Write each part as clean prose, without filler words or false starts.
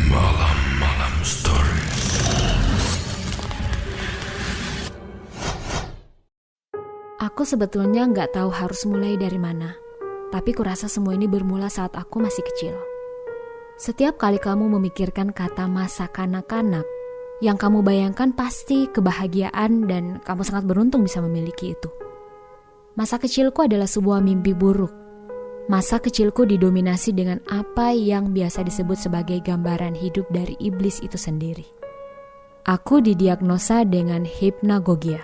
Malam-malam story. Aku sebetulnya nggak tahu harus mulai dari mana. Tapi kurasa semua ini bermula saat aku masih kecil. Setiap kali kamu memikirkan kata masa kanak-kanak, yang kamu bayangkan pasti kebahagiaan dan kamu sangat beruntung bisa memiliki itu. Masa kecilku adalah sebuah mimpi buruk. Masa kecilku didominasi dengan apa yang biasa disebut sebagai gambaran hidup dari iblis itu sendiri. Aku didiagnosa dengan hypnagogia,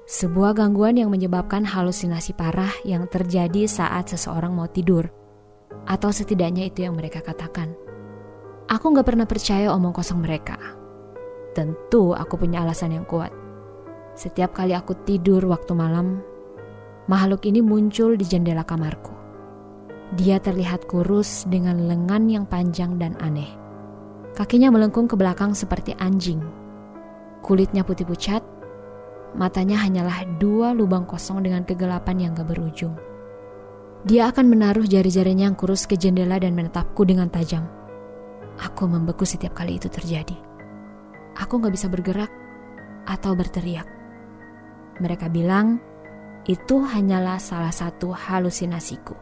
sebuah gangguan yang menyebabkan halusinasi parah yang terjadi saat seseorang mau tidur. Atau setidaknya itu yang mereka katakan. Aku gak pernah percaya omong kosong mereka. Tentu aku punya alasan yang kuat. Setiap kali aku tidur waktu malam, makhluk ini muncul di jendela kamarku. Dia terlihat kurus dengan lengan yang panjang dan aneh. Kakinya melengkung ke belakang seperti anjing. Kulitnya putih pucat. Matanya hanyalah 2 lubang kosong dengan kegelapan yang gak berujung. Dia akan menaruh jari-jarinya yang kurus ke jendela dan menatapku dengan tajam. Aku membeku setiap kali itu terjadi. Aku gak bisa bergerak atau berteriak. Mereka bilang itu hanyalah salah satu halusinasiku.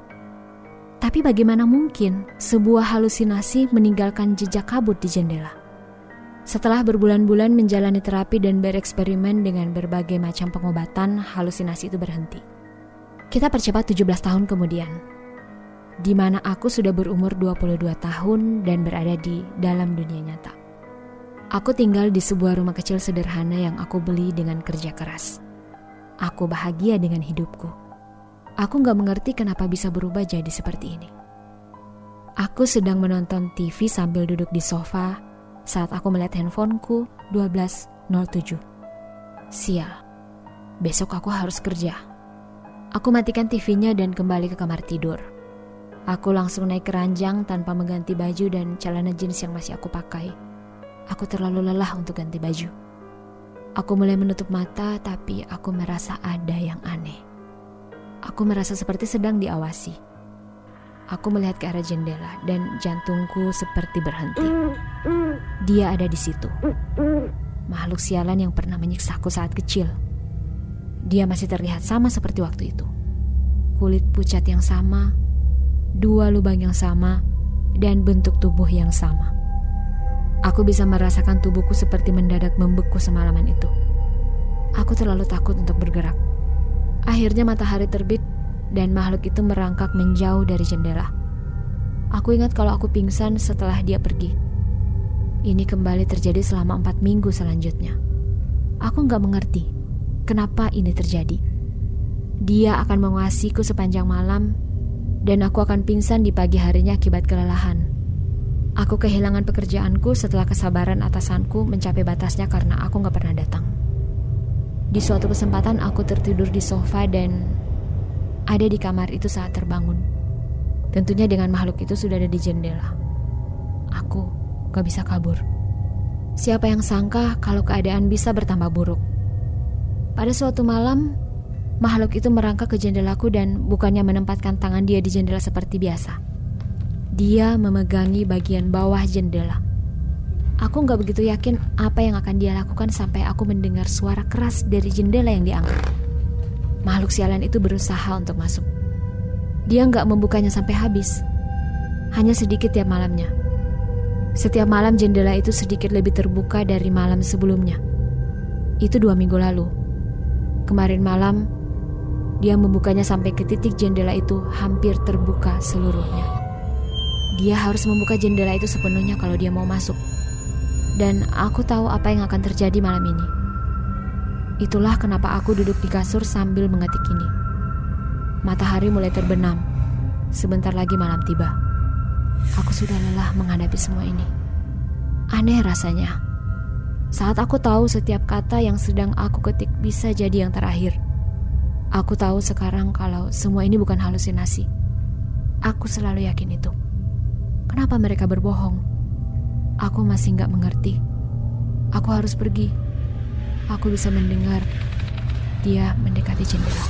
Tapi bagaimana mungkin sebuah halusinasi meninggalkan jejak kabut di jendela? Setelah berbulan-bulan menjalani terapi dan bereksperimen dengan berbagai macam pengobatan, halusinasi itu berhenti. Kita percepat 17 tahun kemudian, di mana aku sudah berumur 22 tahun dan berada di dalam dunia nyata. Aku tinggal di sebuah rumah kecil sederhana yang aku beli dengan kerja keras. Aku bahagia dengan hidupku. Aku gak mengerti kenapa bisa berubah jadi seperti ini. Aku sedang menonton TV sambil duduk di sofa saat aku melihat handphoneku 12.07. Sial, besok aku harus kerja. Aku matikan TV-nya dan kembali ke kamar tidur. Aku langsung naik ke ranjang tanpa mengganti baju dan celana jeans yang masih aku pakai. Aku terlalu lelah untuk ganti baju. Aku mulai menutup mata, tapi aku merasa ada yang aneh. Aku merasa seperti sedang diawasi. Aku melihat ke arah jendela dan jantungku seperti berhenti. Dia ada di situ. Makhluk sialan yang pernah menyiksaku saat kecil. Dia masih terlihat sama seperti waktu itu. Kulit pucat yang sama, 2 lubang yang sama, dan bentuk tubuh yang sama. Aku bisa merasakan tubuhku seperti mendadak membeku semalaman itu. Aku terlalu takut untuk bergerak. Akhirnya matahari terbit dan makhluk itu merangkak menjauh dari jendela. Aku ingat kalau aku pingsan setelah dia pergi. Ini kembali terjadi selama 4 minggu selanjutnya. Aku gak mengerti kenapa ini terjadi. Dia akan menguasiku sepanjang malam dan aku akan pingsan di pagi harinya akibat kelelahan. Aku kehilangan pekerjaanku setelah kesabaran atasanku mencapai batasnya karena aku gak pernah datang. Di suatu kesempatan aku tertidur di sofa dan ada di kamar itu saat terbangun. Tentunya dengan makhluk itu sudah ada di jendela. Aku gak bisa kabur. Siapa yang sangka kalau keadaan bisa bertambah buruk? Pada suatu malam, makhluk itu merangkak ke jendelaku dan bukannya menempatkan tangan dia di jendela seperti biasa. Dia memegangi bagian bawah jendela. Aku gak begitu yakin apa yang akan dia lakukan sampai aku mendengar suara keras dari jendela yang diangkat. Makhluk sialan itu berusaha untuk masuk. Dia gak membukanya sampai habis. Hanya sedikit tiap malamnya. Setiap malam jendela itu sedikit lebih terbuka dari malam sebelumnya. Itu 2 minggu lalu. Kemarin malam, dia membukanya sampai ke titik jendela itu hampir terbuka seluruhnya. Dia harus membuka jendela itu sepenuhnya kalau dia mau masuk. Dan aku tahu apa yang akan terjadi malam ini. Itulah kenapa aku duduk di kasur sambil mengetik ini. Matahari mulai terbenam. Sebentar lagi malam tiba. Aku sudah lelah menghadapi semua ini. Aneh rasanya. Saat aku tahu setiap kata yang sedang aku ketik bisa jadi yang terakhir. Aku tahu sekarang kalau semua ini bukan halusinasi. Aku selalu yakin itu. Kenapa mereka berbohong? Aku masih gak mengerti. Aku harus pergi. Aku bisa mendengar dia mendekati jendela.